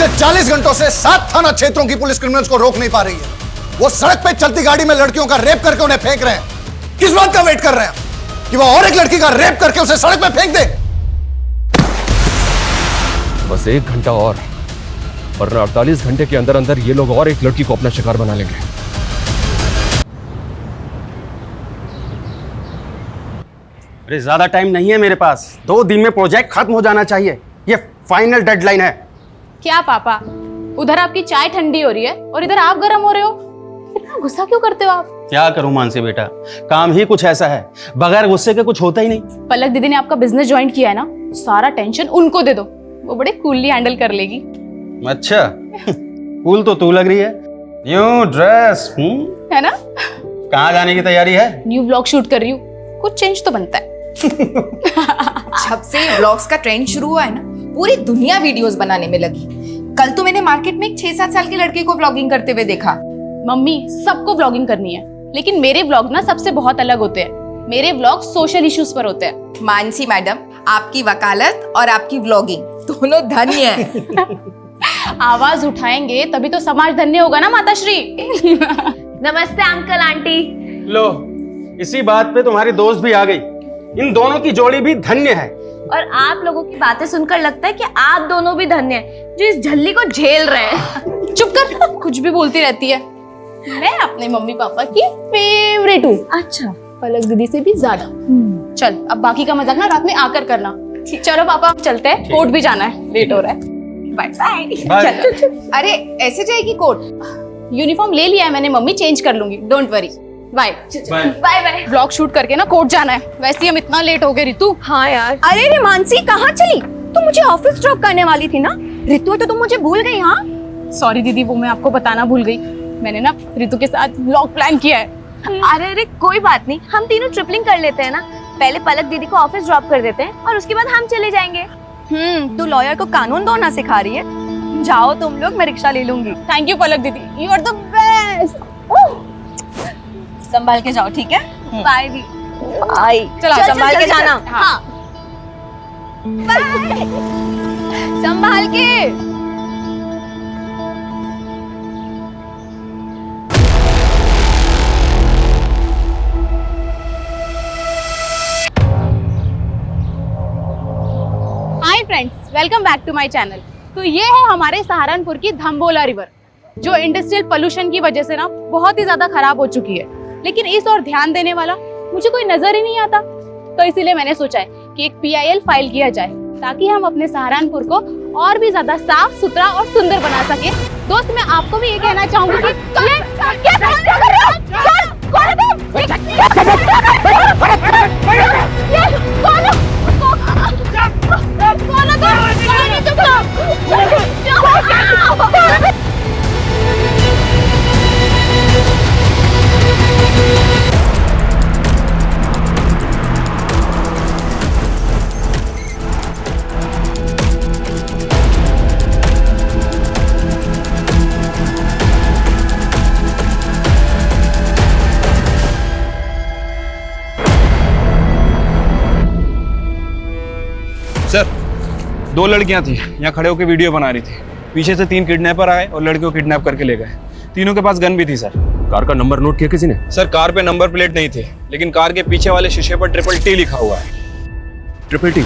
पिछले 40 घंटों से 7 थाना क्षेत्रों की पुलिस क्रिमिनल्स को रोक नहीं पा रही है। वो सड़क पे चलती गाड़ी में लड़कियों का रेप करके उन्हें फेंक रहे हैं। किस बात का वेट कर रहे हैं कि वो और एक लड़की का रेप करके उसे सड़क पे फेंक दे? बस 1 घंटा और, वरना 48 घंटे के अंदर अंदर ये लोग और एक लड़की को अपना शिकार बना लेंगे। अरे ज्यादा टाइम नहीं है मेरे पास, 2 दिन में प्रोजेक्ट खत्म हो जाना चाहिए, ये फाइनल डेडलाइन है। क्या पापा, उधर आपकी चाय ठंडी हो रही है और इधर आप गर्म हो रहे हो? इतना गुस्सा क्यों करते हो आप? क्या करूं मानसी बेटा, काम ही कुछ ऐसा है, बगैर गुस्से के कुछ होता ही नहीं। पलक दीदी ने आपका बिजनेस ज्वाइन किया है ना, सारा टेंशन उनको दे दो, वो बड़े कूलली हैंडल कर लेगी। अच्छा कूल तो तू लग रही है, न्यू ड्रेस है ना? कहाँ जाने की तैयारी है? न्यू व्लॉग शूट कर रही हूँ, कुछ चेंज तो बनता है। जब से व्लॉग्स का ट्रेंड शुरू हुआ है ना, पूरी दुनिया वीडियोस बनाने में लगी। कल तो मैंने मार्केट में एक 6-7 साल के लड़के को व्लॉगिंग करते हुए देखा। मम्मी, सबको व्लॉगिंग करनी है, लेकिन मेरे व्लॉग ना सबसे बहुत अलग होते हैं। मेरे व्लॉग सोशल इश्यूज पर होते हैं। मानसी मैडम, आपकी वकालत और आपकी व्लॉगिंग दोनों धन्य है। आवाज उठाएंगे तभी तो समाज धन्य होगा ना माताश्री। नमस्ते अंकल आंटी। लो, इसी बात पे तुम्हारी दोस्त भी आ गई। इन दोनों की जोड़ी भी धन्य है। और आप लोगों की बातें सुनकर लगता है कि आप दोनों भी धन्य हैं जो इस झल्ली को झेल रहे हैं। चुप कर, कुछ भी बोलती रहती है। मैं अपने मम्मी पापा की फेवरेट हूँ। अच्छा, पलक दीदी से भी ज्यादा। चल, अब बाकी का मजाक ना रात में आकर करना। चलो पापा, चलते हैं, कोर्ट भी जाना है, लेट हो रहा है। Bye bye. अरे ऐसे जाएगी कोर्ट? यूनिफॉर्म ले लिया है मैंने मम्मी, चेंज कर लूंगी, don't worry. Bye bye bye. Vlog shoot करके ना कोर्ट जाना है। वैसे ही हम इतना लेट हो गए रितु। हाँ यार। अरे रे मानसी, कहाँ चली? तुम मुझे ऑफिस ड्रॉप करने वाली थी ना? रितु, तो तुम मुझे भूल गई? हाँ सॉरी दीदी, वो मैं आपको बताना भूल गई। मैंने ना रितु के साथ व्लॉग प्लान किया है। अरे कोई बात नहीं, हम तीनों ट्रिपलिंग कर लेते हैं ना। पहले पलक दीदी को ऑफिस ड्रॉप कर देते हैं और उसके बाद हम चले जाएंगे। तू लॉयर को कानून दौड़ना सिखा रही है। जाओ तुम लोग, मैं रिक्शा ले लूंगी। थैंक यू पलक दीदी, यू आर द बेस्ट। संभाल के जाओ, ठीक है? बाय दी। बाय। चलो संभाल के जाना। हाँ। बाय। संभाल के। Hi friends, welcome back to my channel. तो ये है हमारे सहारनपुर की धम्बोला रिवर, जो इंडस्ट्रियल पोल्यूशन की वजह से ना बहुत ही ज्यादा खराब हो चुकी है। लेकिन इस ओर ध्यान देने वाला मुझे कोई नजर ही नहीं आता। तो इसीलिए मैंने सोचा है कि एक PIL फाइल किया जाए, ताकि हम अपने सहारनपुर को और भी ज्यादा साफ सुथरा और सुंदर बना सके। दोस्त, मैं आपको भी ये कहना चाहूंगी कि सर, 2 लड़कियां थी, यहाँ खड़े होकर वीडियो बना रही थी। पीछे से 3 किडनैपर आए और लड़कियों को किडनैप करके ले गए। तीनों के पास गन भी थी सर। कार का नंबर नोट किया किसी ने? सर, कार पे नंबर प्लेट नहीं थे, लेकिन कार के पीछे वाले शीशे पर TTT लिखा हुआ है। TTT?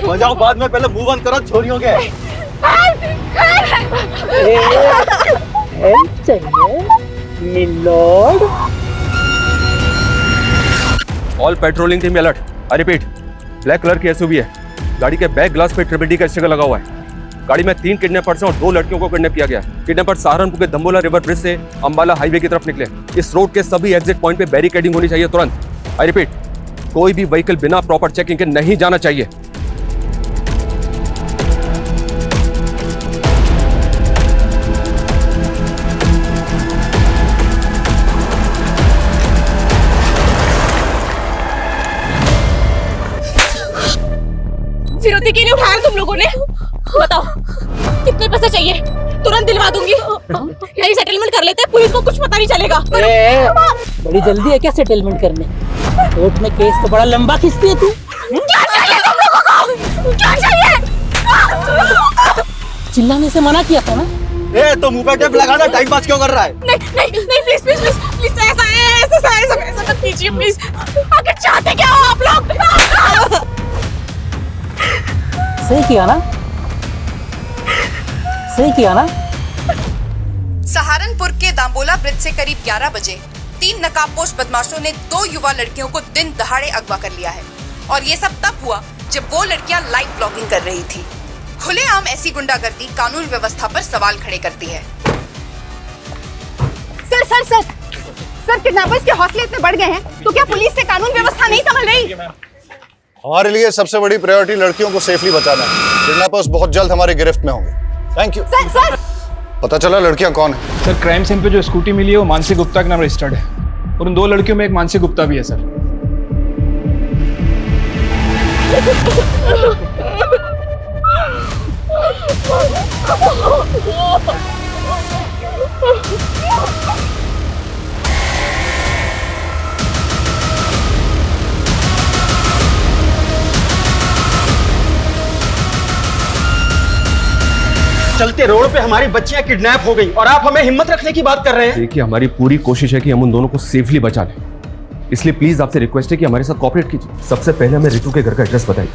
बजाओ बाद में, पहले मुंह बंद करो छोरियों के। All patrolling team alert. I repeat, black colour की SUV है, गाड़ी के बैक ग्लास पे TTT का स्टिकर लगा हुआ है। गाड़ी में 3 किडनैपर्स हैं और 2 लड़कियों को किडनैप किया गया है। किडनैपर सहारनपुर के धम्बोला रिवर ब्रिज से अंबाला हाईवे की तरफ निकले। इस रोड के सभी एग्जिट पॉइंट पे बैरिकेडिंग होनी चाहिए तुरंत। आई रिपीट, कोई भी व्हीकल बिना प्रॉपर चेकिंग के नहीं जाना चाहिए। फिरौती क्यों नहीं उठाया तुम लोगों ने? बताओ कितने पैसे चाहिए, तुरंत दिलवा दूंगी। यही सेटलमेंट कर लेते हैं, पुलिस को कुछ पता नहीं चलेगा। बड़ी जल्दी है क्या सेटलमेंट करने? कोर्ट में केस तो बड़ा लंबा खींचती है तू। क्या चाहिए तुम लोगों को? क्या चाहिए? चिल्लाने से मना किया था ना। ए तो मुंह पे टेप लगाना, टाइम पास क्यों कर रहा है? नहीं प्लीज प्लीज प्लीज प्लीज ऐसा मत कीजिए प्लीज। आखिर चाहते क्या हो आप लोग? सही किया ना, सही किया ना। सहारनपुर के दाम्बोला ब्रिज से करीब 11 बजे 3 नकाबपोश बदमाशों ने 2 युवा लड़कियों को दिन दहाड़े अगवा कर लिया है। और ये सब तब हुआ जब वो लड़कियां लाइव ब्लॉगिंग कर रही थी। खुलेआम ऐसी गुंडागर्दी कानून व्यवस्था पर सवाल खड़े करती है। Sir sir sir sir, kidnappers के हौसले इतने बढ़ गए हैं तो क्या पुलिस से कानून व्यवस्था नहीं संभल रही? हमारे लिए सबसे बड़ी प्रायोरिटी लड़कियों को सेफली बचाना है। किडनैपर्स बहुत जल्द हमारी गिरफ्त में होंगे। Thank you. सर सर, पता चला लड़कियां कौन है? सर क्राइम सीन पे जो स्कूटी मिली है वो मानसी गुप्ता के नाम रजिस्टर्ड है, और उन 2 लड़कियों में एक मानसी गुप्ता भी है सर। चलते रोड पे हमारी बच्चियां किडनैप हो गई और आप हमें हिम्मत रखने की बात कर रहे हैं। देखिए हमारी पूरी कोशिश है कि हम उन दोनों को सेफली बचा लें, इसलिए प्लीज आपसे रिक्वेस्ट है कि हमारे साथ कोऑपरेट कीजिए। सबसे पहले हमें रितु के घर का एड्रेस बताइए,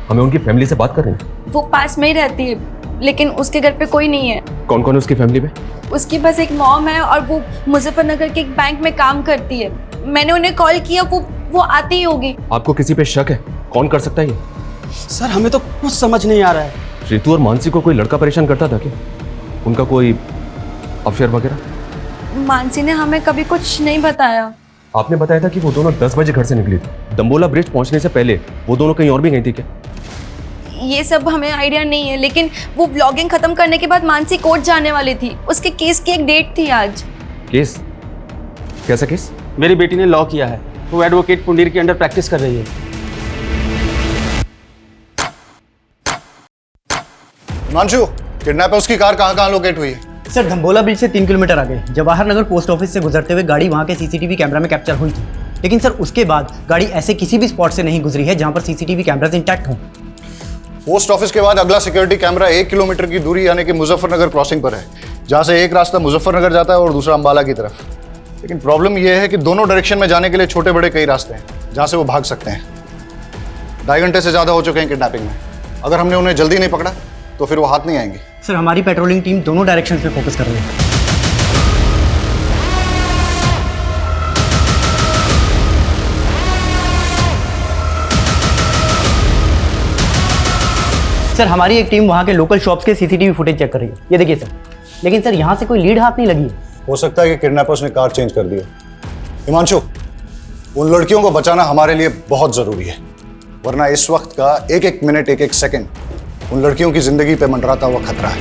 हमें उनकी फैमिली से बात करनी है। वो पास में ही रहती है, लेकिन उसके घर पे कोई नहीं है। कौन कौन है उसकी फैमिली में? उसके पास एक मॉम है और वो मुजफ्फरनगर के एक बैंक में काम करती है। मैंने उन्हें कॉल किया, वो आती ही होगी। आपको किसी पे शक है? कौन कर सकता है ये? सर हमें तो कुछ समझ नहीं आ रहा है। रितु और मानसी को कोई लड़का परेशान करता था क्या? उनका कोई अफेयर वगैरह? मानसी ने हमें कभी कुछ नहीं बताया। आपने बताया था कि वो दोनों 10 बजे घर से निकली थी। दम्बोला ब्रिज पहुंचने से पहले वो दोनों कहीं और भी गई थी क्या? ये सब हमें आइडिया नहीं है, लेकिन वो ब्लॉगिंग खत्म करने के बाद मानसी कोर्ट जाने वाली थी। उसके केस की एक डेट थी आज। केस? कैसा केस? मेरी बेटी ने लॉ किया है, वो एडवोकेट पुंडीर के अंडर प्रैक्टिस कर रही है। हिमांशु, किडनैपर्स की कार कहाँ लोकेट हुई है? सर धम्बोला ब्रिज से 3 किलोमीटर आगे जवाहर नगर पोस्ट ऑफिस से गुजरते हुए गाड़ी वहाँ के सीसीटीवी कैमरा में कैप्चर हुई थी, लेकिन सर उसके बाद गाड़ी ऐसे किसी भी स्पॉट से नहीं गुजरी है जहाँ पर सीसीटीवी कैमरास इंटैक्ट हों। पोस्ट ऑफिस के बाद अगला सिक्योरिटी कैमरा 1 किलोमीटर की दूरी यानी कि मुजफ्फरनगर क्रॉसिंग पर है, जहाँ से एक रास्ता मुजफ्फरनगर जाता है और दूसरा अंबाला की तरफ। लेकिन प्रॉब्लम यह है कि दोनों डायरेक्शन में जाने के लिए छोटे बड़े कई रास्ते हैं जहाँ से वो भाग सकते हैं। 2.5 घंटे से ज़्यादा हो चुके हैं किडनैपिंग में। अगर हमने उन्हें जल्दी नहीं पकड़ा तो फिर वो हाथ नहीं आएंगे। सर हमारी पेट्रोलिंग टीम दोनों डायरेक्शन पे फोकस कर रही है। सर हमारी एक टीम वहाँ के लोकल शॉप्स के सीसीटीवी फुटेज चेक कर रही है। ये देखिए सर, लेकिन सर यहाँ से कोई लीड हाथ नहीं लगी है। हो सकता है कि किडनैपर्स ने कार चेंज कर दी है। हिमांशु, उन लड़कियों को बचाना हमारे लिए बहुत जरूरी है, वरना इस वक्त का एक एक मिनट एक एक सेकंड उन लड़कियों की जिंदगी पे मंडराता हुआ खतरा है।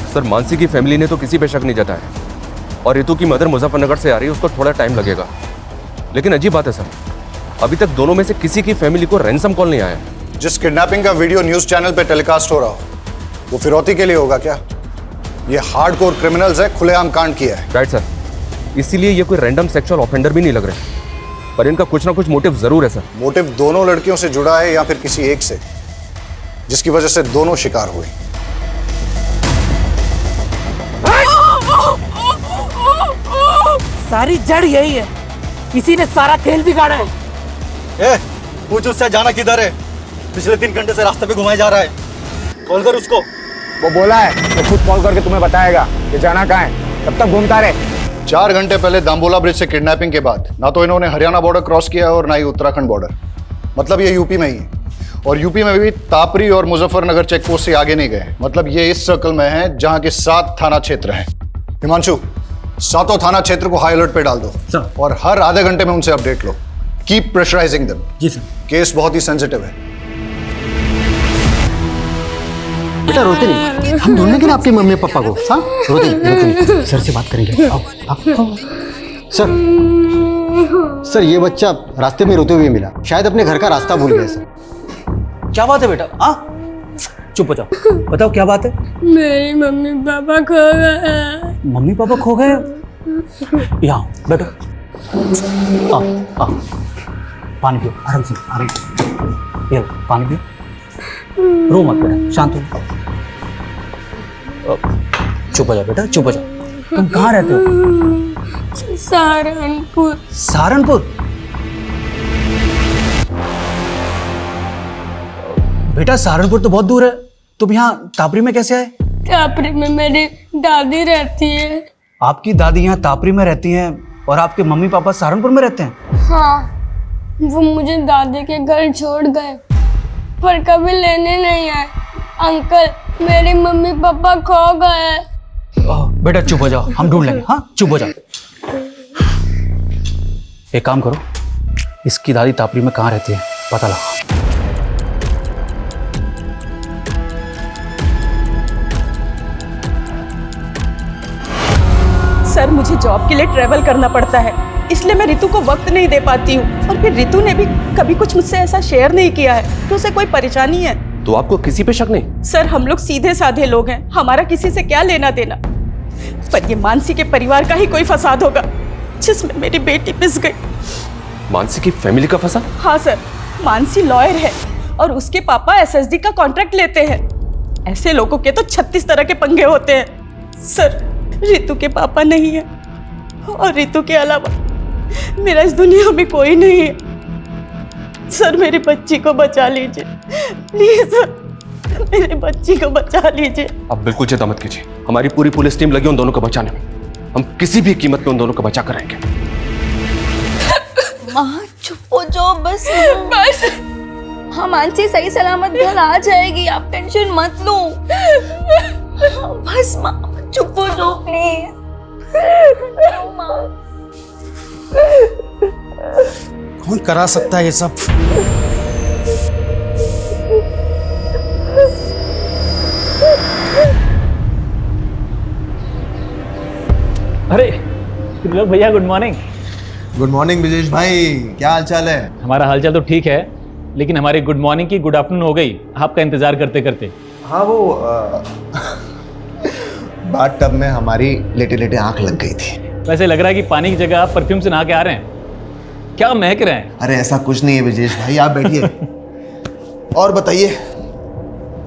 सर मानसी की फैमिली ने तो किसी पे शक नहीं जताया, और रितु की मदर मुजफ्फरनगर से आ रही है, उसको थोड़ा टाइम लगेगा। लेकिन अजीब बात है सर, अभी तक दोनों में से किसी की फैमिली को रैंसम कॉल नहीं आया। जिस किडनैपिंग का वीडियो न्यूज चैनल पे टेलीकास्ट हो रहा हो वो फिरौती के लिए होगा क्या? ये हार्डकोर क्रिमिनल्स है, खुलेआम कांड किया है। राइट सर, इसीलिए ये कोई रैंडम सेक्सुअल ऑफेंडर भी नहीं लग रहे, पर इनका कुछ ना कुछ मोटिव जरूर है सर। मोटिव दोनों लड़कियों से जुड़ा है या फिर किसी एक से, जिसकी वजह से दोनों शिकार हुए। सारी जड़ यही है, किसी ने सारा खेल बिगाड़ा है। ए, पूछ उससे जाना किधर है? पिछले 3 घंटे से रास्ते पे घुमाया जा रहा है। कॉल कर उसको। वो बोला है वो खुद कॉल करके तुम्हें बताएगा कि जाना कहाँ है, तब तक घूमता रहे। 4 घंटे पहले दाम्बोला ब्रिज से किडनैपिंग के बाद ना तो इन्होंने हरियाणा बॉर्डर क्रॉस किया और ना ही उत्तराखंड बॉर्डर, मतलब ये यूपी में ही है। और यूपी में भी तापरी और मुजफ्फरनगर चेक पोस्ट से आगे नहीं गए, मतलब ये इस सर्कल में है जहां के 7 थाना क्षेत्र हैं। हिमांशु, सातों थाना क्षेत्र को हाई अलर्ट पे डाल दो सर। और हर आधे घंटे में उनसे अपडेट लो। Keep pressurising them. जी सर। केस बहुत ही सेंसिटिव है। बेटा रोते नहीं, हम ढूंढेंगे ना आपके मम्मी पापा को। हाँ रोते नहीं, सर से बात करेंगे। आओ, आओ। सर ये बच्चा रास्ते में रोते हुए मिला, शायद अपने घर का रास्ता भूल गया। सर क्या बात है बेटा? चुप हो जाओ, बताओ क्या बात है? मेरी मम्मी पापा खो गए। मम्मी पापा खो गए? यहाँ बैठो। आ पानी पियो, आराम से, आराम से। ये लो, पानी पियो। रो मत बेटा, शांत हो। चुप हो जाओ बेटा, चुप हो जाओ। तुम कहाँ रहते हो? सहारनपुर। सहारनपुर? बेटा सहारनपुर तो बहुत दूर है, तुम यहाँ तापरी में कैसे आए? तापरी में मेरी दादी रहती है। आपकी दादी यहाँ तापरी में रहती हैं और आपके मम्मी पापा सहारनपुर में रहते हैं? हाँ, वो मुझे दादी के घर छोड़ गए पर कभी लेने नहीं आए। अंकल, मेरे मम्मी पापा खो गए। बेटा चुप हो जाओ, हम ढूंढ लेंगे। हाँ चुप हो जाओ। एक काम करो, इसकी दादी तापरी में कहाँ रहती है पता लगाओ। सर मुझे जॉब के लिए ट्रैवल करना पड़ता है, इसलिए मैं रितु को वक्त नहीं दे पाती हूँ। और फिर रितु ने भी कभी कुछ मुझसे ऐसा शेयर नहीं किया है तो उसे कोई परेशानी है। तो आपको किसी पे शक नहीं? सर हम लोग सीधे साधे लोग हैं, हमारा किसी से क्या लेना देना। पर ये मानसी के परिवार का ही कोई फसाद होगा जिसमें मेरी बेटी पिस गई। मानसी की फैमिली का फसाद? हाँ सर, मानसी लॉयर है और उसके पापा एसएसडी का कॉन्ट्रैक्ट लेते हैं। ऐसे लोगों के तो 36 तरह के पंगे होते हैं। सर रितु के पापा नहीं है और रितु के अलावा मेरा इस दुनिया में कोई नहीं है। सर मेरी बच्ची को बचा लीजिए प्लीज, सर मेरी बच्ची को बचा लीजिए। आप बिल्कुल चिंता मत कीजिए, हमारी पूरी पुलिस टीम लगी उन दोनों को बचाने में। हम किसी भी कीमत पे उन दोनों को बचा कर रहेंगे। माँ चुप हो जाओ बस। बस हाँ, मानसी सही सलामत घर आ जाएगी, आप टेंशन मत लो। बस माँ चुप हो जाओ प्लीज। कौन करा सकता है ये सब? अरे लोग भैया good morning. Good morning Brijesh भाई, क्या हाल चाल है? हमारा हालचाल तो ठीक है, लेकिन हमारी गुड मॉर्निंग की गुड आफ्टरनून हो गई आपका इंतजार करते करते। हाँ वो बाथ टब में हमारी लेटे लेटे आंख लग गई थी। वैसे लग रहा है कि पानी की जगह आप परफ्यूम से नहा के आ रहे हैं, क्या महक रहे हैं? अरे ऐसा कुछ नहीं है ब्रिजेश भाई, आप बैठिए और बताइए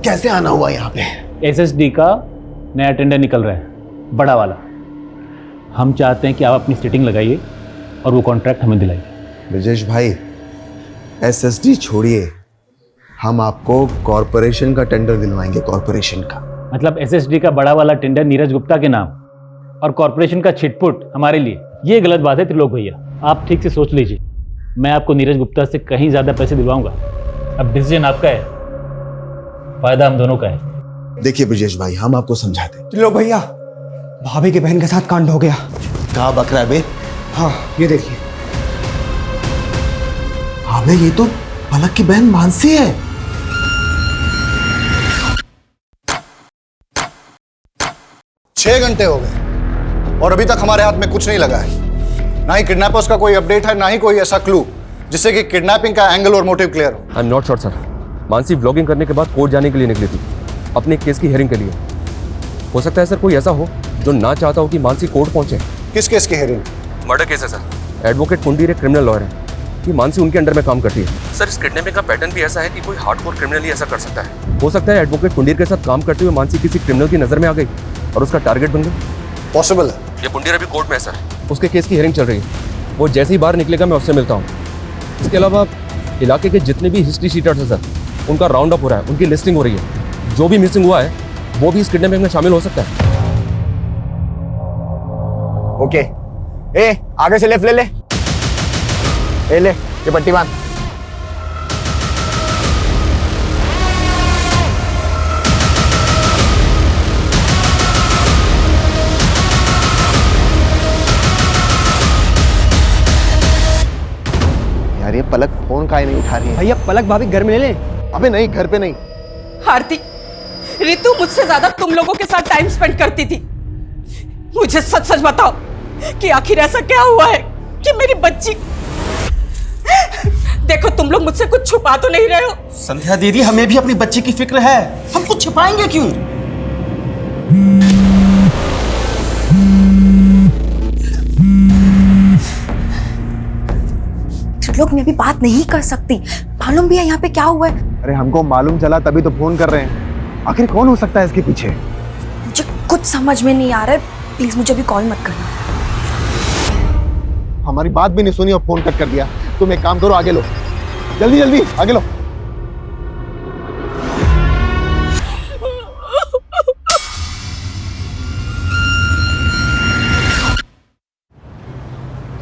कैसे आना हुआ यहाँ पे? एसएसडी का नया टेंडर निकल रहा है, बड़ा वाला। हम चाहते हैं कि आप अपनी सीटिंग लगाइए और वो कॉन्ट्रैक्ट हमें दिलाइए। ब्रिजेश भाई एसएसडी छोड़िए, हम आपको कॉरपोरेशन का टेंडर दिलवाएंगे। कॉरपोरेशन का मतलब एसएसडी का बड़ा वाला टेंडर नीरज गुप्ता के नाम और कॉरपोरेशन का छिटपुट हमारे लिए, ये गलत बात है त्रिलोक भैया। आप ठीक से सोच लीजिए, मैं आपको नीरज गुप्ता से कहीं ज्यादा पैसे दिलवाऊंगा। अब डिसीजन आपका है, फायदा हम दोनों का है। देखिए ब्रिजेश भाई, हम आपको समझाते हैं। त्रिलोक भैया, भाभी के बहन के साथ कांड हो गया। कहाँ बक रहा है बे? हाँ ये देखिए। हाँ बे, ये तो पलक की बहन मानसी है। छह घंटे हो गए और अभी तक हमारे हाथ में कुछ नहीं लगा है। ना ही किडनैपर्स का कोई अपडेट है, ना ही कोई ऐसा क्लू जिससे कि किडनैपिंग का एंगल और मोटिव क्लियर हो। I am not sure sir. Mansi vlogging करने के बाद कोर्ट जाने के लिए निकली थी, अपने केस की हियरिंग के लिए। हो सकता है सर कोई ऐसा हो जो ना चाहता हो कि मानसी कोर्ट पहुंचे। किस केस की हियरिंग? मर्डर केस है सर। एडवोकेट कुंडीर एक क्रिमिनल लॉयर है कि मानसी उनके अंडर में काम करती है। सर इस किडनैपिंग का पैटर्न भी ऐसा है कि कोई हार्डकोर क्रिमिनल ही ऐसा कर सकता है। हो सकता है एडवोकेट कुंडीर के साथ काम करते हुए मानसी किसी क्रिमिनल की नजर में आ गई और उसका टारगेट बन गई। पॉसिबल है। ये कुंडीर अभी कोर्ट में है सर, उसके केस की हियरिंग चल रही है। वो जैसे ही बाहर निकलेगा मैं उससे मिलता हूँ। इसके अलावा इलाके के जितने भी हिस्ट्री शीटर्स हैं सर, उनका राउंड अप हो रहा है, उनकी लिस्टिंग हो रही है। जो भी मिसिंग हुआ है वो भी इस किडनैपिंग में शामिल हो सकता है। ओके, ए आगे से लेफ्ट ले ले। ए ले, ये पट्टी बांध। पलक फोन काहे नहीं उठा रही है? भैया पलक भाभी घर में ले ले। अबे नहीं, घर पे नहीं। आरती, रितु मुझसे ज्यादा तुम लोगों के साथ टाइम स्पेंड करती थी। मुझे सच सच बताओ कि आखिर ऐसा क्या हुआ है कि मेरी बच्ची। देखो तुम लोग मुझसे कुछ छुपा तो नहीं रहे हो। संध्या दीदी, हमें भी अपनी बच्ची की फिक्र है, हम कुछ छिपाएंगे क्यों? लोग मैं भी बात नहीं कर सकती, मालूम भी है यहाँ पे क्या हुआ है। अरे हमको मालूम चला तभी तो फोन कर रहे हैं। आखिर कौन हो सकता है इसके पीछे? मुझे कुछ समझ में नहीं आ रहा है, प्लीज मुझे अभी कॉल मत करना। हमारी बात भी नहीं सुनी और फोन कट कर दिया। तुम एक काम करो, आगे लो, जल्दी जल्दी आगे लो।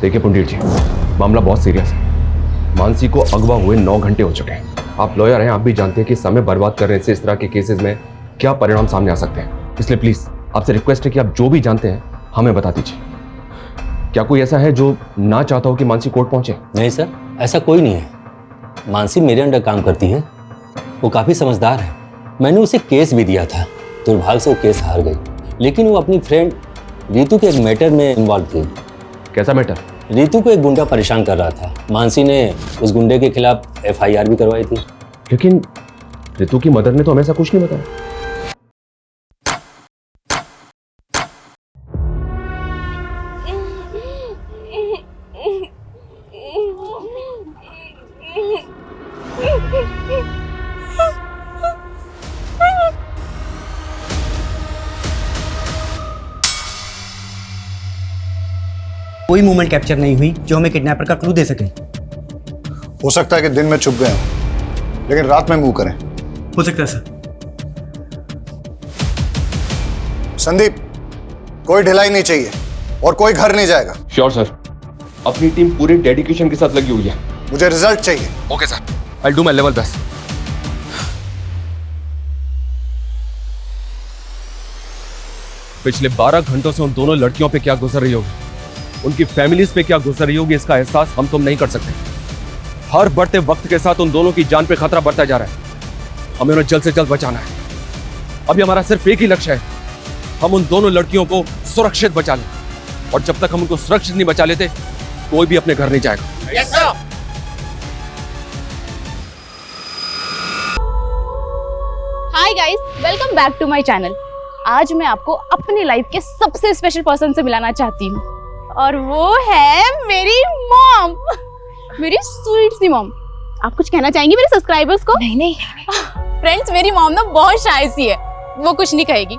देखिए पुंडीर जी, मामला बहुत सीरियस है। मानसी को अगवा हुए 9 घंटे हो चुके हैं। आप लॉयर हैं, आप भी जानते हैं कि समय बर्बाद करने से इस तरह के केसेस में क्या परिणाम सामने आ सकते हैं। इसलिए प्लीज आपसे रिक्वेस्ट है कि आप जो भी जानते हैं हमें बता दीजिए। क्या कोई ऐसा है जो ना चाहता हो कि मानसी कोर्ट पहुंचे? नहीं सर, ऐसा कोई नहीं है। मानसी मेरे अंडर काम करती है, वो काफ़ी समझदार है। मैंने उसे केस भी दिया था, दुर्भाग्य से वो केस हार गई। लेकिन वो अपनी फ्रेंड रितु के एक मैटर में इन्वॉल्व थी। कैसा मैटर? रितु को एक गुंडा परेशान कर रहा था। मानसी ने उस गुंडे के खिलाफ FIR भी करवाई थी। लेकिन रितु की मदर ने तो हमें ऐसा कुछ नहीं बताया। कोई मूवमेंट कैप्चर नहीं हुई जो हमें किडनैपर का क्लू दे सके। हो सकता है कि दिन में छुप गए हों, लेकिन रात में मूव करें। हो सकता है सर। संदीप, कोई ढिलाई नहीं चाहिए और कोई घर नहीं जाएगा। श्योर सर, अपनी टीम पूरे डेडिकेशन के साथ लगी हुई है। मुझे रिजल्ट चाहिए। Okay sir, I do my level best. पिछले 12 घंटों से उन दोनों लड़कियों पे क्या गुजर रही होगी, उनकी फैमिलीज पे क्या गुजर रही होगी, इसका एहसास हम तुम नहीं कर सकते। हर बढ़ते वक्त के साथ उन दोनों की जान पे खतरा बढ़ता जा रहा है। हमें उन्हें जल्द से जल्द बचाना है। अभी हमारा सिर्फ एक ही लक्ष्य है, हम उन दोनों लड़कियों को सुरक्षित बचा लें। और जब तक हम उनको सुरक्षित नहीं बचा लेते, कोई भी अपने घर नहीं जाएगा। Yes sir. Hi guys, welcome back to my channel. आज मैं आपको अपनी लाइफ के सबसे स्पेशल पर्सन से मिलाना चाहती हूँ, और वो है मेरी मॉम, मेरी स्वीट सी मॉम। आप कुछ कहना चाहेंगी मेरे सब्सक्राइबर्स को? नहीं फ्रेंड्स, मेरी मॉम ना बहुत शाय सी है, वो कुछ नहीं कहेगी,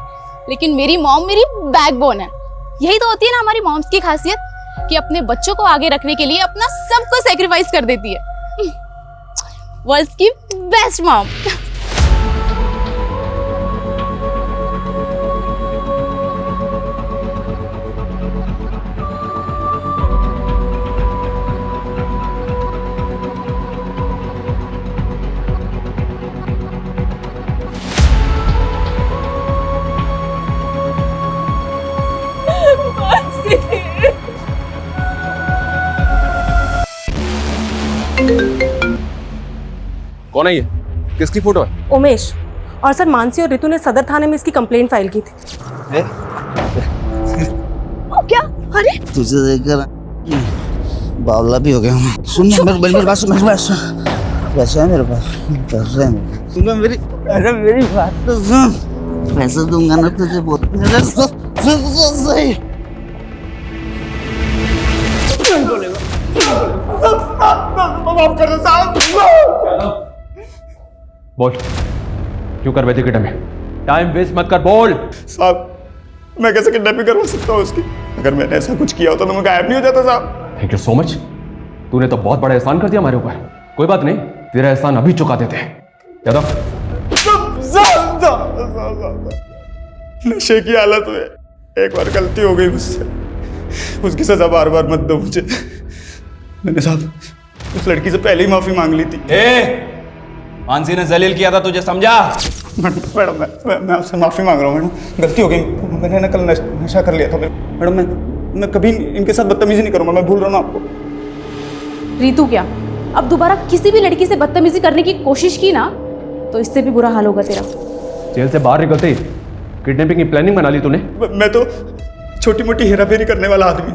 लेकिन मेरी मॉम मेरी बैकबोन है। यही तो होती है ना हमारी मॉम्स की खासियत, कि अपने बच्चों को आगे रखने के लिए अपना सब कुछ सैक्रिफाइस कर देती है। वर्ल्ड्स की बेस्ट मॉम। कौन है ये? किसकी फोटो है? उमेश। और सर, मानसी और रितु ने सदर थाने में इसकी कंप्लेंट फाइल की थी। क्या? अरे तुझे देखकर बावला भी हो गया हूँ। सुन मेरी बात सुन, मेरी बात सुन। पैसा है मेरे पास, पैसा है मेरे। सुन मेरी, अरे मेरी बात तो सुन। पैसा दूंगा ना तुझे, बहुत सही। माफ कर दो साहब। बोल, क्यों कर बैठे किडनैप? टाइम वेस्ट मत कर, बोल। साहब, मैं कैसे किडनैपिंग करवा सकता हूँ उसकी? अगर मैंने ऐसा कुछ किया होता तो मैं गायब नहीं हो जाता साहब। Thank you so much. तूने तो बहुत बड़ा एहसान कर दिया हमारे ऊपर। कोई बात नहीं, तेरा एहसान अभी चुका देते हैं। यादव, नशे की हालत में एक बार गलती हो गई मुझसे, उसकी सजा बार बार मत दो मुझे। मैंने साहब उस लड़की से पहले ही माफी मांग ली थी। मानसी ने जलील किया था तुझे, समझा? मैडम मैं आपसे माफी मांग रहा हूँ मैडम, गलती हो गई। मैंने ना कल नशा कर लिया था मैडम। मैं कभी इनके साथ बदतमीजी नहीं करूंगा, मैं भूल रहा हूँ आपको। रितु क्या? अब दोबारा किसी भी लड़की से बदतमीजी करने की कोशिश की ना तो इससे भी बुरा हाल होगा तेरा। जेल से बाहर निकलते ही किडनैपिंग की प्लानिंग बना ली तूने? मैं तो छोटी मोटी हेराफेरी करने वाला आदमी,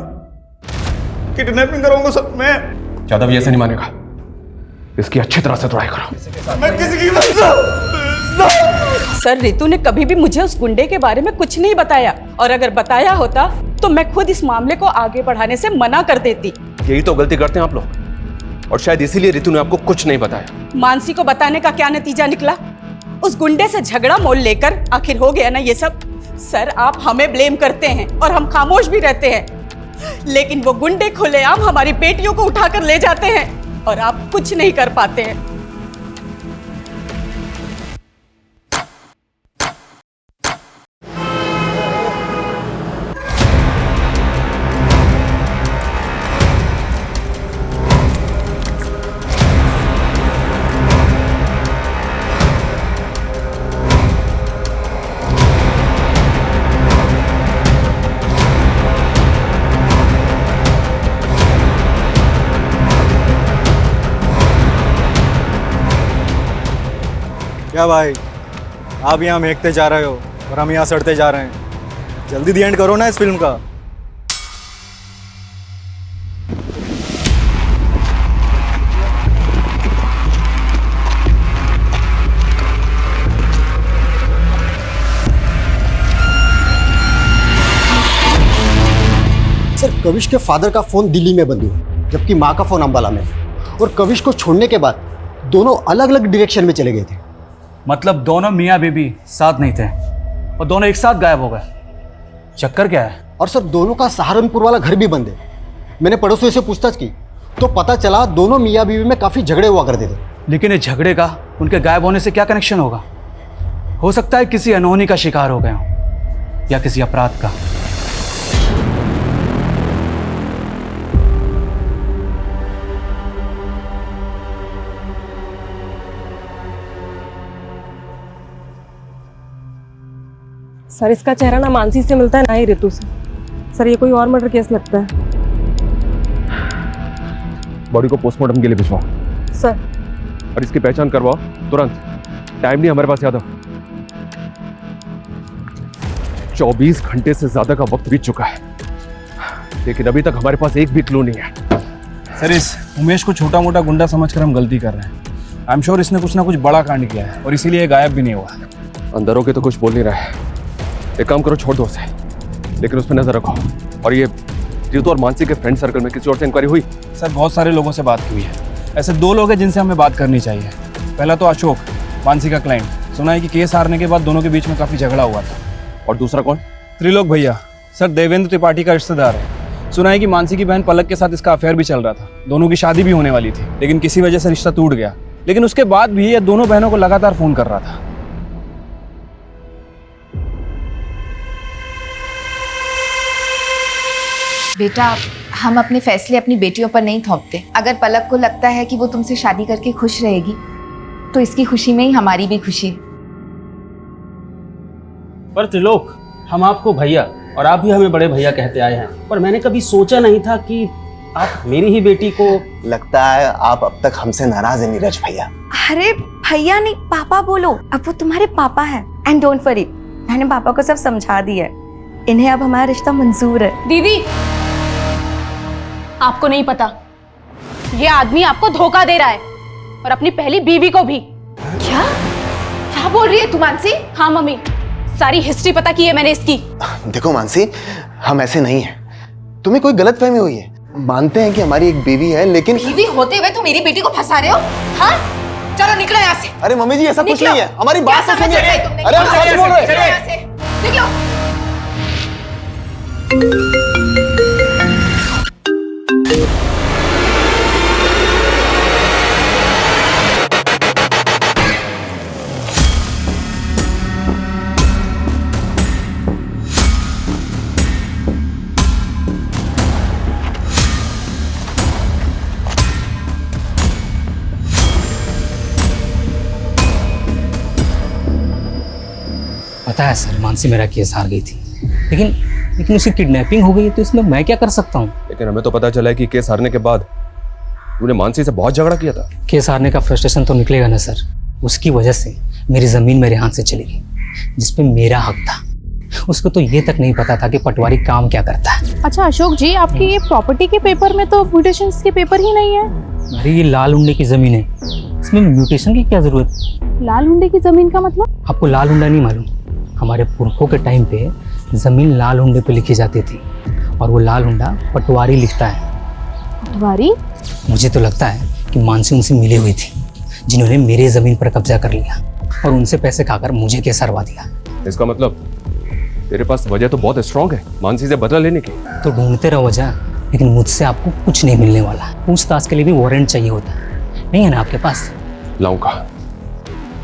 किडनैपिंग करूंगा सब मैं। जादव ये ऐसे नहीं मानेगा, इसकी अच्छी तरह से तोड़ाई करो। मैं किसी की सर रितु ने कभी भी मुझे उस गुंडे के बारे में कुछ नहीं बताया, और अगर बताया होता तो मैं खुद इस मामले को आगे बढ़ाने से मना कर देती। यही तो गलती करते हैं आप लोग, और शायद इसीलिए रितु ने आपको कुछ नहीं बताया। मानसी को बताने का क्या नतीजा निकला? उस गुंडे से झगड़ा मोल लेकर आखिर हो गया ना ये सब। सर आप हमें ब्लेम करते हैं और हम खामोश भी रहते हैं, लेकिन वो गुंडे खुलेआम हमारी बेटियों को उठाकर ले जाते हैं और आप कुछ नहीं कर पाते हैं। क्या भाई, आप यहाँ महकते जा रहे हो और हम यहाँ सड़ते जा रहे हैं। जल्दी दी एंड करो ना इस फिल्म का। सर कविश के फादर का फोन दिल्ली में बंद हुआ, जबकि माँ का फोन अंबाला में, और कविश को छोड़ने के बाद दोनों अलग अलग डायरेक्शन में चले गए थे। मतलब दोनों मियाँ बीबी साथ नहीं थे और दोनों एक साथ गायब हो गए। चक्कर क्या है? और सर दोनों का सहारनपुर वाला घर भी बंद है। मैंने पड़ोसियों से पूछताछ की तो पता चला दोनों मियाँ बीवी में काफ़ी झगड़े हुआ करते थे। लेकिन इस झगड़े का उनके गायब होने से क्या कनेक्शन होगा? हो सकता है किसी अनहोनी का शिकार हो गए हों या किसी अपराध का। सर इसका चेहरा ना मानसी से मिलता है ना ही रितु से। सर ये कोई और मर्डर केस लगता है। बॉडी को पोस्टमार्टम के लिए भिजवाओ सर। और इसकी पहचान करवाओ तुरंत। टाइम नहीं हमारे पास यादव। 24 घंटे से ज्यादा का वक्त बीत चुका है, लेकिन अभी तक हमारे पास एक भी क्लू नहीं है। सर इस उमेश को छोटा मोटा गुंडा समझकर हम गलती कर रहे हैं। आई एम श्योर इसने कुछ ना कुछ बड़ा कांड किया है और इसीलिए गायब भी नहीं हुआ। अंदर होके तो कुछ बोल नहीं रहा है। एक काम करो, छोड़ दो उसे, लेकिन उस पर नजर रखो। और ये रितु और मानसी के फ्रेंड सर्कल में किसी और से इंक्वायरी हुई? सर बहुत सारे लोगों से बात हुई है। ऐसे 2 लोग हैं जिनसे हमें बात करनी चाहिए। पहला तो अशोक, मानसी का क्लाइंट। सुना है कि केस हारने के बाद दोनों के बीच में काफी झगड़ा हुआ था। और दूसरा कौन? त्रिलोक भैया। सर देवेंद्र त्रिपाठी का रिश्तेदार है। सुना है कि मानसी की बहन पलक के साथ इसका अफेयर भी चल रहा था। दोनों की शादी भी होने वाली थी, लेकिन किसी वजह से रिश्ता टूट गया। लेकिन उसके बाद भी ये दोनों बहनों को लगातार फोन कर रहा था। बेटा हम अपने फैसले अपनी बेटियों पर नहीं थोपते। अगर पलक को लगता है कि वो तुमसे शादी करके खुश रहेगी तो इसकी खुशी में ही हमारी भी खुशी है। पर त्रिलोक, हम आपको भैया और आप भी हमें बड़े भैया कहते आए हैं, पर मैंने कभी सोचा नहीं था कि आप मेरी ही बेटी को। लगता है आप अब तक हमसे नाराज हैं नीरज भैया। अरे भैया नहीं, पापा बोलो। अब वो तुम्हारे पापा हैं। एंड डोंट वरी, मैंने पापा को सब समझा दिया है। इन्हें अब हमारा रिश्ता मंजूर है। दीदी आपको नहीं पता, ये आदमी आपको धोखा दे रहा है और अपनी पहली बीवी को भी। क्या क्या बोल रही है तू मानसी? हाँ मम्मी, सारी हिस्ट्री पता की है मैंने इसकी। देखो मानसी, हम ऐसे नहीं हैं। तुम्हें कोई गलतफहमी हुई है। मानते हैं कि हमारी एक बीवी है, लेकिन बीवी होते हुए तुम मेरी बेटी को फंसा रहे हो? हाँ चलो निकलो यहाँ से। अरे मम्मी जी ऐसा कुछ नहीं है, हमारी बात तो सुनिए। अरे हम सच बोल रहे हैं। निकलो। पता है सर, मानसी मेरा केस हार गई थी, लेकिन उसकी किडनैपिंग हो गई है, तो इसमें मैं क्या कर सकता हूँ? लेकिन हमें तो पता चला है कि केस हारने के बाद तूने मानसी से बहुत झगड़ा किया था। केस हारने का फ्रस्ट्रेशन तो निकलेगा ना सर। उसकी वजह से मेरी ज़मीन मेरे हाथ से चली गई, जिसपे मेरा हक था। उसको तो ये तक नहीं पता था कि पटवारी काम क्या करता है। अच्छा अशोक जी, आपकी ये प्रॉपर्टी के पेपर में तो म्यूटेशंस के पेपर ही नहीं है। अरे ये लाल हुंडे की ज़मीन है, इसमें म्यूटेशन की क्या ज़रूरत? लाल हुंडे की जमीन का मतलब? आपको लाल हुंडा नहीं मालूम? हमारे पुरखों के टाइम पे ज़मीन लाल हुंडे पे लिखी जाती थी, और वो लाल हुंडा पटवारी लिखता है। पटवारी? मुझे तो लगता है कि मानसी उनसे मिली हुई थी, जिन्होंने मेरे ज़मीन पर कब्जा कर लिया और उनसे पैसे खाकर मुझे केस हरवा दिया। इसका मतलब तेरे पास वजह तो बहुत स्ट्रांग है मानसी से बदला लेने की। तो ढूंढते रहो वजह, लेकिन मुझसे आपको कुछ नहीं मिलने वाला। पूछताछ के लिए भी वारंट चाहिए होता है, नहीं है ना आपके पास? लाऊंगा,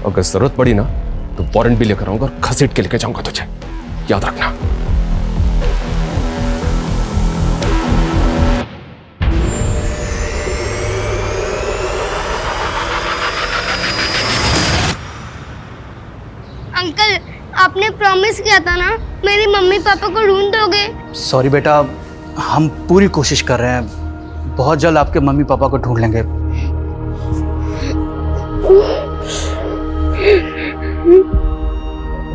अगर जरूरत पड़ी ना तो वारंट भी लेकर आऊंगा और घसीट के लेके जाऊंगा तुझे, याद रखना। अंकल, आपने प्रॉमिस किया था ना, मेरी मम्मी पापा को ढूंढ दोगे? सॉरी बेटा, हम पूरी कोशिश कर रहे हैं। बहुत जल्द आपके मम्मी पापा को ढूंढ लेंगे।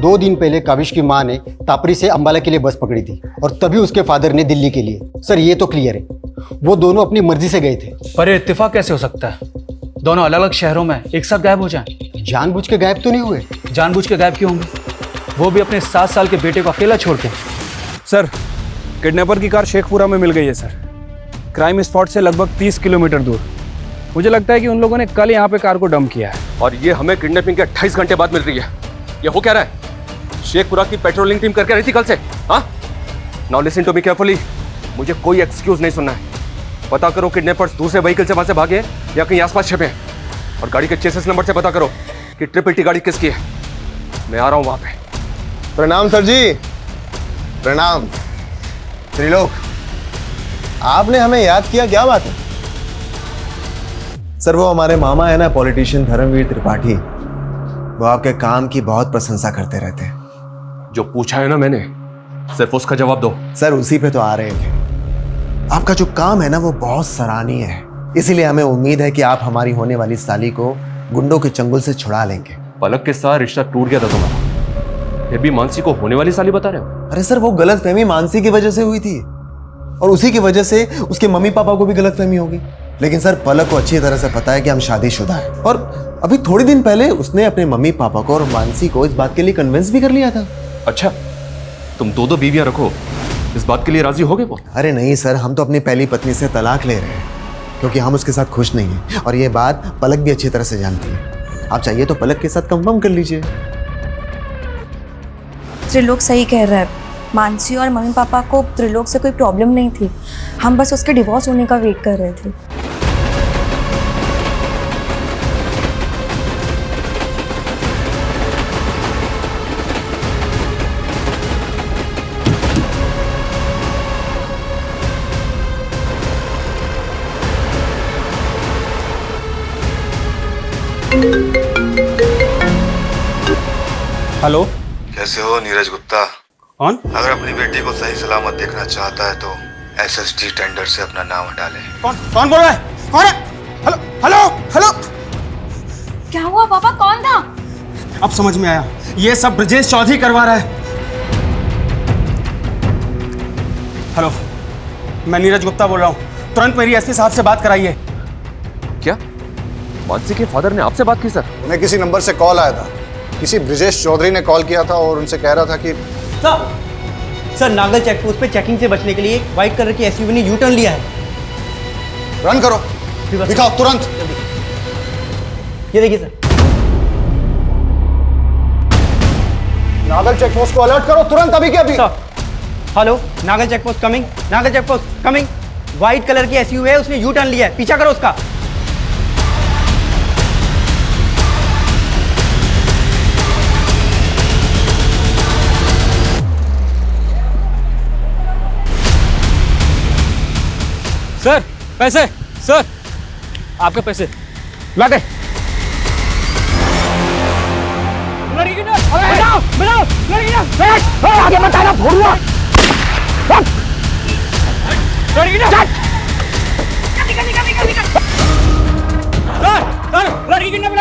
दो दिन पहले काविश की माँ ने तापरी से अंबाला के लिए बस पकड़ी थी, और तभी उसके फादर ने दिल्ली के लिए। सर ये तो क्लियर है, वो दोनों अपनी मर्जी से गए थे। पर ये इत्तेफाक कैसे हो सकता है? दोनों अलग अलग शहरों में एक साथ गायब हो जाएं। जानबूझ के गायब तो नहीं हुए। जानबूझ के गायब क्यों होंगे? वो भी अपने 7 साल के बेटे को अकेला छोड़ के। सर, किडनैपर की कार शेखपुरा में मिल गई है सर, क्राइम स्पॉट से लगभग 30 किलोमीटर दूर। मुझे लगता है कि उन लोगों ने कल यहाँ पे कार को डंप किया है। और ये हमें किडनैपिंग के 28 घंटे बाद मिल रही है। ये हो क्या रहा है? शेखपुरा की पेट्रोलिंग टीम करके रही थी कल से। हाँ, now listen to me carefully. मुझे कोई एक्सक्यूज नहीं सुनना है। पता करो किडनैपर्स दूसरे व्हीकल से वहां से भागे या कहीं आसपास छिपे हैं, और गाड़ी के चेसिस नंबर से पता करो कि ट्रिपल टी गाड़ी किसकी है। मैं आ रहा हूं वहां पे। प्रणाम सर जी। प्रणाम। त्रिलोक, आपने हमें याद किया, क्या बात है? सर वो हमारे मामा है ना, पॉलिटिशियन धर्मवीर त्रिपाठी, वो आपके काम की बहुत प्रशंसा करते रहते हैं। जो पूछा है ना मैंने, सिर्फ उसका जवाब दो। सर उसी पे तो आ रहे थे। आपका जो काम है ना वो बहुत सराहनीय है, इसीलिए हमें उम्मीद है कि आप हमारी होने वाली साली को गुंडों के चंगुल से छुड़ा लेंगे। पलक के साथ रिश्ता टूट गया था तुम्हारा, फिर भी मानसी को होने वाली साली बता रहे हो? अरे सर वो गलतफहमी मानसी की वजह से हुई थी, और उसी की वजह से उसके मम्मी पापा को भी गलतफहमी होगी। लेकिन सर पलक को अच्छी तरह से पता है कि हम शादीशुदा हैं, और अभी थोड़े दिन पहले उसने अपने मम्मी पापा को और मानसी को इस बात के लिए कन्विंस भी कर लिया था। अच्छा, तुम दो बीवियां रखो, इस बात के लिए राजी हो गए वो? अरे नहीं सर, हम तो अपनी पहली पत्नी से तलाक ले रहे हैं, क्योंकि हम उसके साथ खुश नहीं हैं, और ये बात पलक भी अच्छी तरह से जानती है। आप चाहिए तो पलक के साथ कंफर्म कर लीजिए। त्रिलोक सही कह रहा है। मानसी और मम्मी पापा को त्रिलोक से कोई प्रॉब्लम नहीं थी, हम बस उसके डिवोर्स होने का वेट कर रहे थे। हेलो, कैसे हो नीरज गुप्ता? कौन? अगर अपनी बेटी को सही सलामत देखना चाहता है तो एसएसडी टेंडर से अपना नाम हटा ले। कौन बोल रहा है? कौन है? Hello hello hello. क्या हुआ पापा, कौन था? अब समझ में आया, ये सब ब्रजेश चौधरी करवा रहा है। हेलो, मैं नीरज गुप्ता बोल रहा हूँ, तुरंत मेरी एसपी साहब से बात कराइए। क्या मानसी के फादर ने आपसे बात की? सर उन्हें किसी नंबर से कॉल आया था, किसी ब्रजेश चौधरी ने कॉल किया था और उनसे कह रहा था कि सर नागल चेक पोस्ट पे चेकिंग से बचने के लिए व्हाइट कलर की एसयूवी ने यू टर्न लिया है। रन करो, दिखाओ तुरंत। ये देखिए सर। नागल चेक पोस्ट को अलर्ट करो तुरंत, अभी के अभी। Hello, Nagal check post coming, Nagal check post coming. White colour की एसयूवी है, उसने यू टर्न लिया है, पीछा करो उसका। सर पैसे, सर आपके पैसे ला दे। लड़की ना, बताओ बताओ, लड़की ना, बैठ, आगे मत आना, भोरुआ, लड़की ना, लड़की किडनैप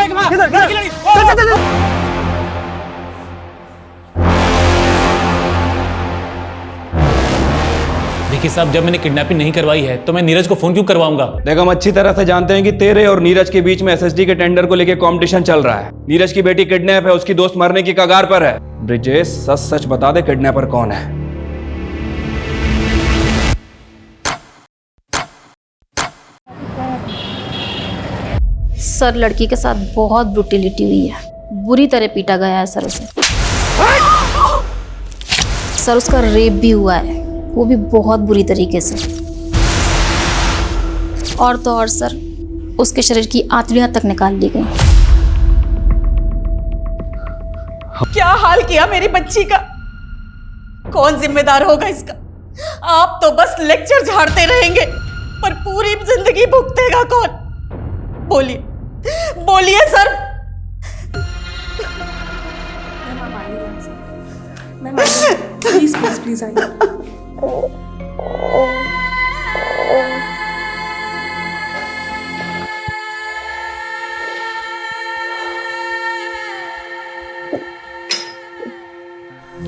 देखिए साहब, जब मैंने किडनैपिंग नहीं करवाई है तो मैं नीरज को फोन क्यों करवाऊंगा? देख, हम अच्छी तरह से जानते हैं कि तेरे और नीरज के बीच में एसएसडी के टेंडर को लेकर कंपटीशन चल रहा है। नीरज की बेटी किडनैप है, उसकी दोस्त मरने की कगार पर है। ब्रिजेश, सच सच बता दे, किडनैपर कौन है? सर, लड़की के साथ बहुत ब्रुटिलिटी हुई है, बुरी तरह पीटा गया है सर उसे। सर, उसका रेप भी हुआ है, वो भी बहुत बुरी तरीके से। और तो और सर, उसके शरीर की आंतड़ियां तक निकाल ली गई। क्या हाल किया मेरी बच्ची का? कौन जिम्मेदार होगा इसका? आप तो बस लेक्चर झाड़ते रहेंगे, पर पूरी जिंदगी भुगतेगा कौन? बोलिए बोलिए सर। प्लीज प्लीज प्लीज आइए।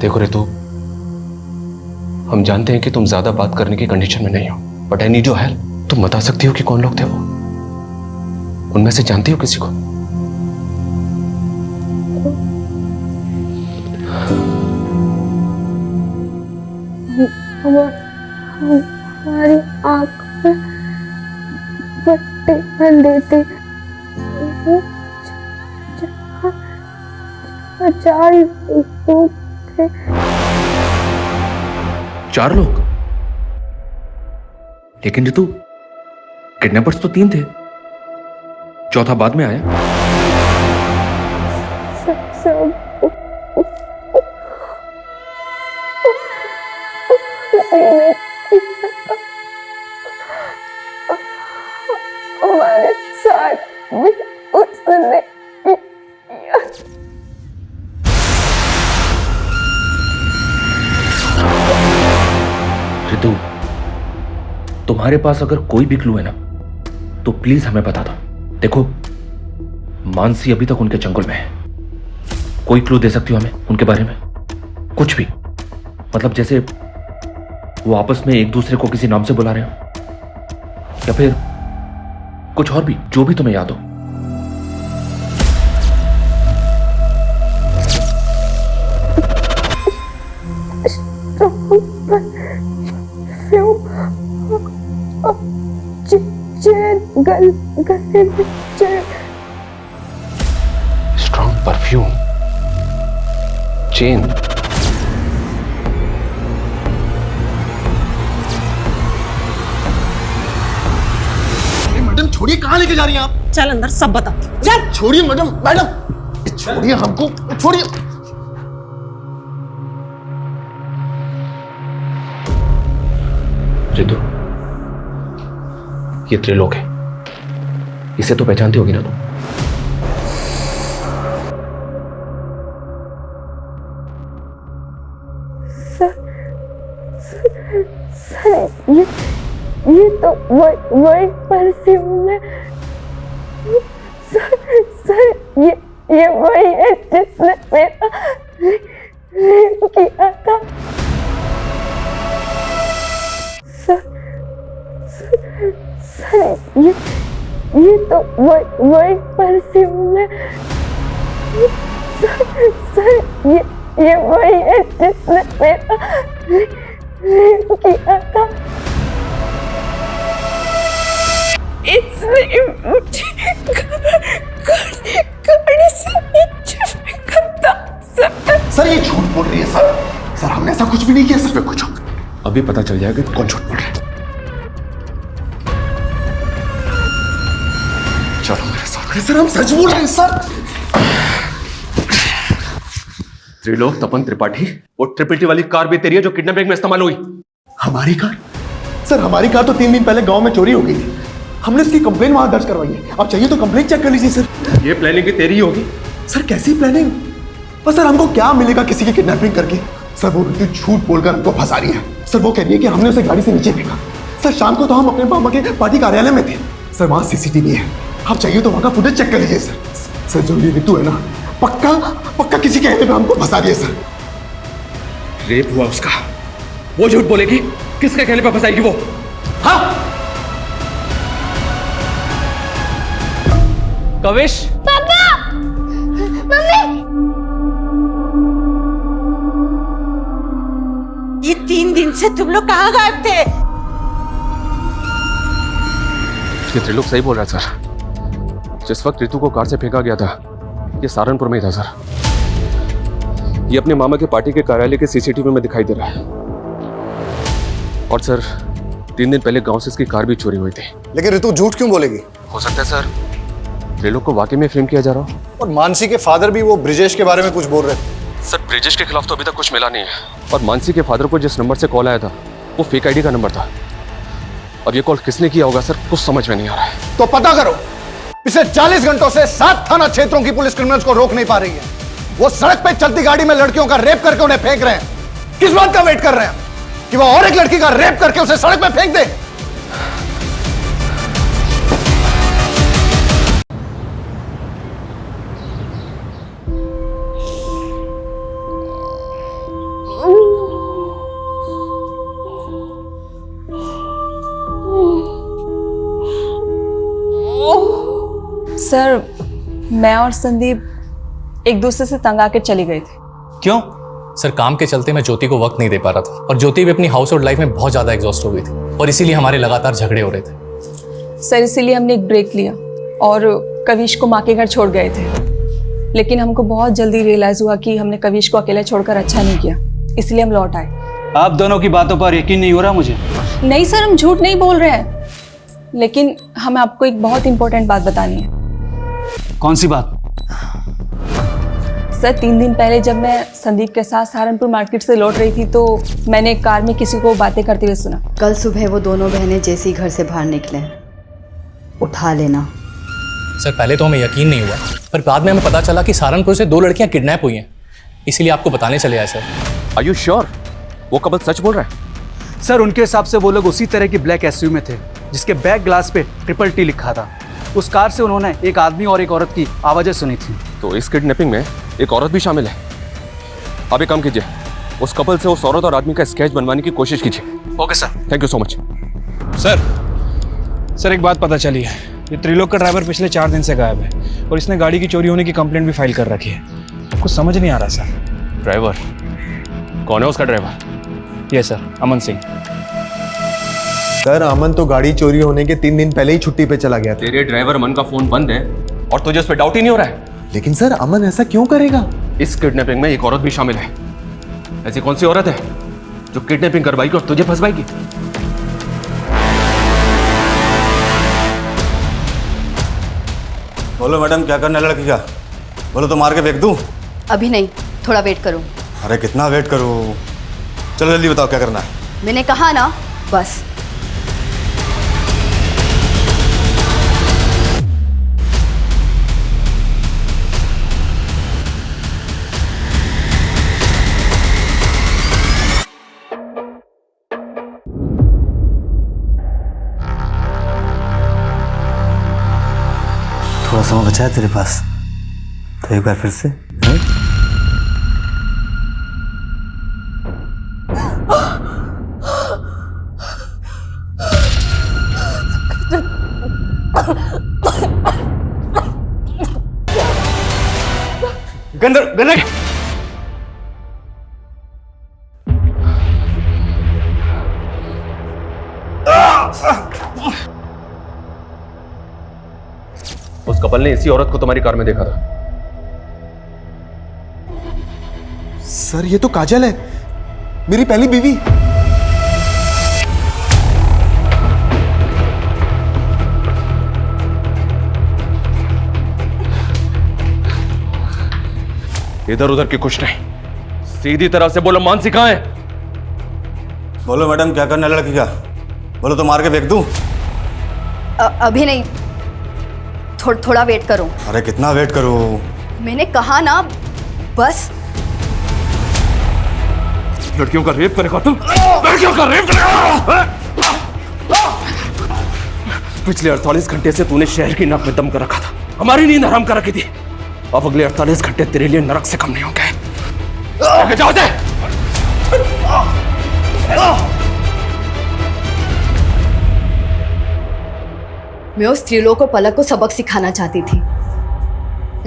देखो रितु, हम जानते हैं कि तुम ज्यादा बात करने की कंडीशन में नहीं हो, but I need your help. तुम बता सकती हो कि कौन लोग थे वो? उनमें से जानती हो किसी को? हमारी आंख में पट्टी बंधी थी। 4 लोग थे। 4 लोग? लेकिन रितु, किडनैपर्स तो 3 थे, चौथा बाद में आया। हमारे साथ भी उसने रितु, तुम्हारे पास अगर कोई भी क्लू है ना, तो प्लीज हमें बता दो। देखो, मानसी अभी तक उनके चंगुल में है। कोई क्लू दे सकती हो हमें उनके बारे में? कुछ भी, मतलब जैसे वो आपस में एक दूसरे को किसी नाम से बुला रहे हो, या फिर कुछ और भी, जो भी तुम्हें याद हो। Strong perfume, chain. मैडम छोड़िए, कहाँ लेके जा रही हैं आप? चल अंदर, सब बता। चल छोड़िए मैडम, मैडम छोड़िए हमको, छोड़िए। रितु, ये त्रिलोक है, इसे तो पहचानती होगी ना तुम? सर, ये तो वही परफ्यूम है। सर, ये वही है जिसने मेरा रेप किया था। सर, ये तो वही परफ्यूम है। सर, ये वही है जिसने मेरा रेप किया था। इसने मुझे गाड़ी से नीचे फेंका था। सर ये झूठ बोल रही है सर। सर हमने ऐसा कुछ भी नहीं किया। सर पे कुछ अभी पता चल जाएगा कि कौन झूठ बोल रहा है। चलो मेरे साथ। सर हम सच बोल रहे हैं सर। त्रिलोक तपन त्रिपाठी, वो ट्रिपल टी वाली कार भी तेरी है जो किडनैपिंग में इस्तेमाल हुई? हमारी कार? सर हमारी कार तो 3 दिन पहले गांव में चोरी हो गई थी। हमने उसकी कंप्लेन वहां दर्ज करवाई है। आप चाहिए तो कंप्लेन चेक कर लीजिए सर। ये प्लानिंग भी तेरी होगी? सर कैसी प्लानिंग? और सर हमको क्या मिलेगा किसी की किडनैपिंग करके? सर वो रितु झूठ बोलकर हमको फंसा रही है। सर वो कह रही है कि हमने उसे गाड़ी से नीचे फेंका। सर शाम को तो हम अपने मामा के पार्टी कार्यालय में थे। सर वहां सीसीटीवी है। आप चाहिए तो वहां का फुटेज चेक कर लीजिए सर। सर जो ये ऋतु है ना, पक्का पक्का किसी कहने पे हमको फंसा दिया सर। रेप हुआ उसका, वो झूठ बोलेगी? किसके कहने पर फंसाएगी वो? हाँ? कविश, पापा, मम्मी। ये 3 दिन से तुम लोग कहाँ गायब थे? ये त्रिलोक सही बोल रहा है सर। जिस वक्त ऋतु को कार से फेंका गया था, ये सहारनपुर में ही था सर। ये अपने मामा के पार्टी के कार्यालय के सीसीटीवी में दिखाई दे रहा है। और सर 3 दिन पहले गांव से इसकी कार भी चोरी हुई थी। लेकिन ऋतु झूठ क्यों बोलेगी? हो सकता है सर त्रिलोक को वाकई में फ्रेम किया जा रहा हो। और मानसी के फादर भी वो ब्रिजेश के बारे में कुछ बोल रहे थे। सर ब्रिजेश के खिलाफ तो अभी तक कुछ मिला नहीं है। और मानसी के फादर को जिस नंबर से कॉल आया था वो फेक आईडी का नंबर था। अब ये कॉल किसने किया होगा सर, कुछ समझ में नहीं आ रहा है। तो पता करो। पिछले 40 घंटों से 7 थाना क्षेत्रों की पुलिस क्रिमिनल्स को रोक नहीं पा रही है। वो सड़क पे चलती गाड़ी में लड़कियों का रेप करके उन्हें फेंक रहे हैं। किस बात का वेट कर रहे हैं कि वो और एक लड़की का रेप करके उसे सड़क पे फेंक दे? सर मैं और संदीप एक दूसरे से तंग आकर चली गई थी। क्यों? सर काम के चलते मैं ज्योति को वक्त नहीं दे पा रहा था और ज्योति भी अपनी हाउस होल्ड लाइफ में बहुत ज़्यादा एग्जॉस्ट हो गई थी और इसीलिए हमारे लगातार झगड़े हो रहे थे। सर इसीलिए हमने एक ब्रेक लिया और कविश को माँ के घर छोड़ गए थे। लेकिन हमको बहुत जल्दी रियलाइज़ हुआ कि हमने कविश को अकेले छोड़कर अच्छा नहीं किया, इसलिए हम लौट आए। आप दोनों की बातों पर यकीन नहीं हो रहा मुझे। नहीं सर, हम झूठ नहीं बोल रहे हैं, लेकिन हमें आपको एक बहुत इंपॉर्टेंट बात बतानी है। कौन सी बात? सर 3 दिन पहले जब मैं संदीप के साथ सहारनपुर मार्केट से लौट रही थी तो मैंने कार में किसी को बातें करते हुए सुना। कल सुबह वो दोनों बहनें जैसे ही घर से बाहर निकले, उठा लेना। सर पहले तो हमें यकीन नहीं हुआ, पर बाद में हमें पता चला कि सहारनपुर से 2 लड़कियां किडनैप हुई हैं, इसीलिए आपको बताने चले आए। सर आर यू श्योर वो कपल सच बोल रहा है? सर उनके हिसाब से वो लोग उसी तरह की ब्लैक एसयूवी में थे जिसके बैक ग्लास पे TTT लिखा था। उस कार से उन्होंने एक आदमी और एक औरत की आवाज़ें सुनी थी। तो इस किडनैपिंग में एक औरत भी शामिल है। अब एक काम कीजिए, उस कपल से उस औरत और आदमी का स्केच बनवाने की कोशिश कीजिए। Okay sir. Thank you so much. Sir एक बात पता चली है, ये त्रिलोक का ड्राइवर पिछले 4 दिन से गायब है और इसने गाड़ी की चोरी होने की कंप्लेंट भी फाइल कर रखी है। कुछ समझ नहीं आ रहा सर। ड्राइवर कौन है? उसका ड्राइवर? ये सर अमन सिंह। सर अमन तो गाड़ी चोरी होने के 3 दिन पहले ही छुट्टी पे चला गया था। तेरे ड्राइवर अमन का फोन बंद है और तुझे उस पर डाउट ही नहीं हो रहा है? लेकिन सर अमन ऐसा क्यों करेगा? इस किडनैपिंग में एक औरत भी शामिल है। ऐसी कौन सी औरत है जो किडनैपिंग करवाएगी और तुझे फंसवाएगी? बोलो मैडम क्या करना है लड़की का? बोलो तो मार के फेंक दूं? अभी नहीं, थोड़ा वेट करो। अरे कितना वेट करूं? चलो जल्दी बताओ क्या करना है। मैंने कहा ना, बस। थोड़ा समय बचा है तेरे पास, तो एक बार फिर से गंदर उस कपल ने इसी औरत को तुम्हारी कार में देखा था। सर ये तो काजल है, मेरी पहली बीवी। इधर उधर की कुछ नहीं, सीधी तरह से बोलो मानसी कहां है? बोलो मैडम क्या करना है लड़की का? बोलो तो मार के फेंक दूं? अभी नहीं, थोड़ा वेट करो। अरे कितना वेट करूं? मैंने कहा ना, बस। लड़कियों का रेप करेगा तुम? लड़कियों का रेप करेगा? पिछले 48 घंटे से तूने शहर की नाक में दम कर रखा था, हमारी नींद हराम कर रखी थी। अब अगले 48 घंटे तेरे लिए नरक से कम नहीं होंगे। आगे जाओ दे। मैं उस त्रिलोक और पलक को सबक सिखाना चाहती थी,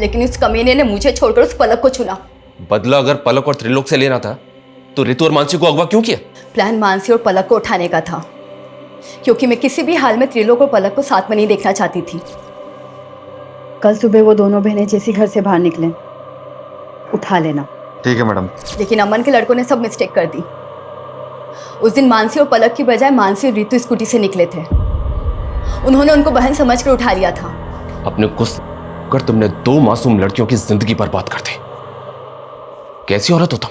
लेकिन उस कमीने ने मुझे छोड़कर उस पलक को चुना। बदला अगर पलक और त्रिलोक से लेना था तो रितु और मानसी को अगवा क्यों किया? प्लान मानसी और पलक को उठाने का था, क्योंकि मैं किसी भी हाल में त्रिलोक और पलक को साथ में नहीं देखना चाहती थी। कल सुबह वो दोनों बहनें जैसी घर से बाहर निकले, उठा लेना। ठीक है मैडम। लेकिन अमन के लड़कों ने सब मिस्टेक कर दी। उस दिन मानसी और पलक की बजाय मानसी और रितु स्कूटी से निकले थे। उन्होंने उनको बहन समझकर उठा लिया था। अपने गुस्से कर तुमने 2 मासूम लड़कियों की जिंदगी बर्बाद कर दी। कैसी औरत हो तुम?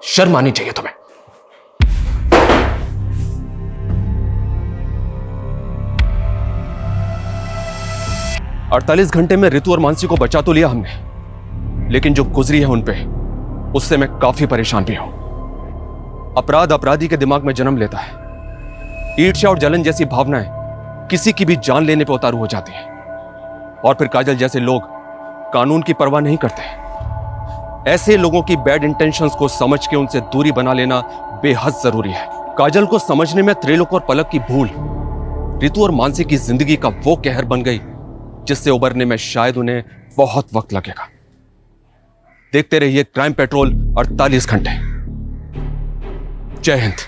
शर्म आनी चाहिए तुम्हें। अड़तालीस घंटे में रितु और मानसी को बचा तो लिया हमने, लेकिन जो गुजरी है उन पे, उससे मैं काफी परेशान भी हूं। अपराध अपराधी के दिमाग में जन्म लेता है। ईर्ष्या और जलन जैसी भावनाएं किसी की भी जान लेने पर उतारू हो जाती हैं, और फिर काजल जैसे लोग कानून की परवाह नहीं करते। ऐसे लोगों की बैड इंटेंशंस को समझ के उनसे दूरी बना लेना बेहद जरूरी है। काजल को समझने में त्रिलोक और पलक की भूल रितु और मानसी की जिंदगी का वो कहर बन गई जिससे उबरने में शायद उन्हें बहुत वक्त लगेगा। देखते रहिए क्राइम पेट्रोल 48 घंटे। जय हिंद।